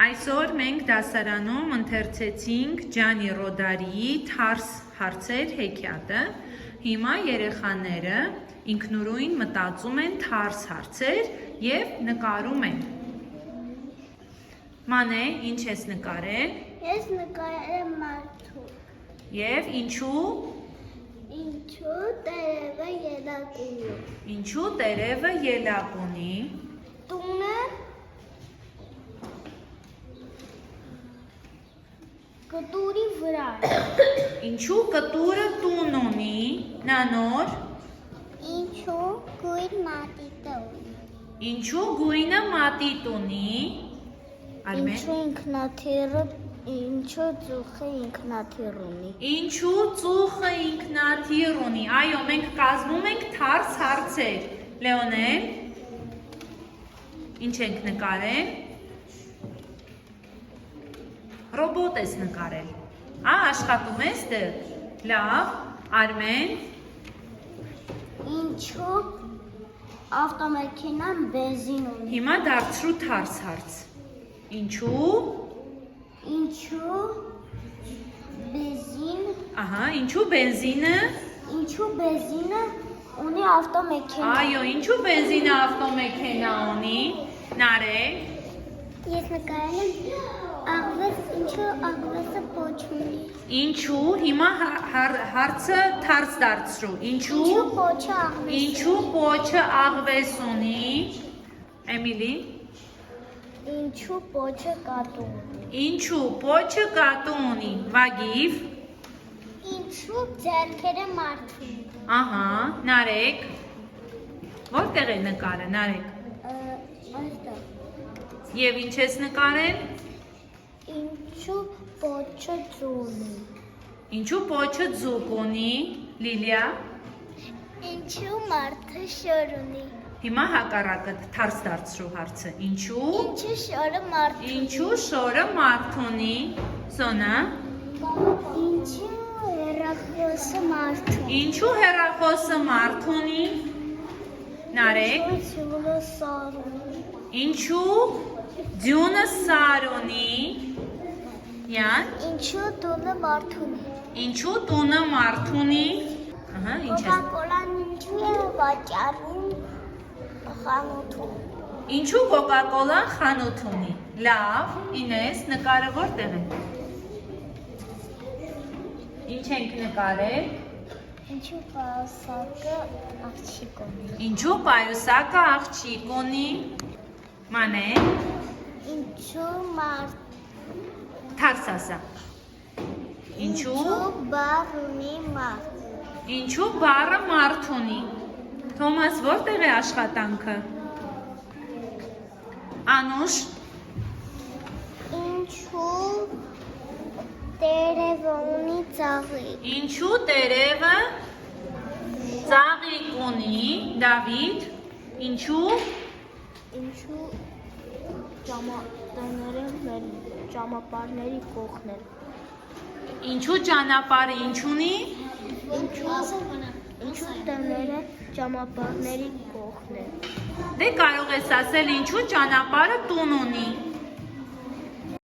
Այսօր մենք դասարանում ընթերցեցինք Ջանի Ռոդարիի թարս հարցեր հեքիաթը։ Հիմա երեխաները ինքնուրույն մտածում են թարս հարցեր և նկարում են։ Մանե, ինչ ես նկարել։ Ես նկարել եմ մարդու։ Եվ ինչու։ Ինչու տերևը ելակ ունի։ Ինչու տերևը ելակ ունի։ Տունը կտուրի վրա է։ Ինչու կտուրը տուն ունի։ Նանոր։ Ինչու գույն մատիտը ունի։ Ինչու գույնը մատիտ ունի։ Արմեն։ Ինչու ինքնաթիռը, ինչու ծուխը ինքնաթիռ ունի։ Ինչու ծուխը ինքնաթիռ ունի։ Այո, մենք կազմում ենք թարս հարցեր։ Լեոնել, ինչ ենք նկարել։ Ռոբոտ ես նկարել։ Աշխատում ես դեռ։ Լավ, Արմեն։ Ինչու ավտոմեքենան բենզին ունի։ Հիմա դարձրու թարս հարց։ Ինչու։ Ինչու բենզին։ Ինչու բենզինը։ Ինչու բենզինը ունի ավտոմեքենա։ Այո, ինչու բենզինը ավտոմեքենա ունի։ Նարեկ։ Ես նկարել եմ աղվես, ինչու աղվեսը պոչ ունի։ Ինչու, հիմա հարցը թարս դարձրու։ Ինչու պոչը աղվես։ Ինչու պոչը աղվես ունի։ Էմիլի։ Ինչու պոչը կատու ունի։ Ինչու պոչը կատու ունի։ Վագիվ։ Ինչու ձեռքերը մարդու ունի։ Նարեկ։ Որտեղ է նկարը, Նարեկ։ Այստեղ։ Եվ ինչ ես նկարել։ Ինչու պոչը ձուն ունի։ Ինչու պոչը ձուկ ունի։ Լիլիա։ Ինչու մարդը շոր ունի։ Հիմա հակառակը թարս դարձրու հարցը։ Ինչու։ Ինչու շորը մարդ ունի։ Ինչու շորը մարդ ունի։ Սոնա։ Ինչու հեռախոսը մարդ ունի։ Ինչու հեռախոսը մարդ ունի։ Նարեկ։ Ինչու սար ունի։ Ինչու ձյունը սար ունի։ Յան։ Ինչու տունը մարդ ունի։ Ինչու տունը մարդ ունի։ Ինչ ես։ Կոկա-կոլան ինչու է վաճառում խանութում։ Ինչու կոկա-կոլան խանութ ունի։ Լավ, Ինես, նկարը որտեղ է։ Ինչ ենք նկարել։ Ինչու պայուսակը աղջիկ ունի։ Ինչու պայուսակը աղջիկ ունի։ Մանե։ Ինչու մարդ։ Թարս ասա։ Ինչու բառ ունի մարդ։ Ինչու բառը մարդ ունի։ Թոմաս, որտեղ է աշխատանքը։ Անուշ։ Ինչու տերևը ունի ծաղիկ։ Ինչու տերևը ծաղիկ ունի։ Դավիթ։ Ինչու Ինչու ճանապարհների կողքն են։ Ինչու ճանապարհը ինչ ունի։ Ինչու տները ճանապարհների կողքն են։ Դե կարող ես ասել ինչու ճանապարհը տուն ունի։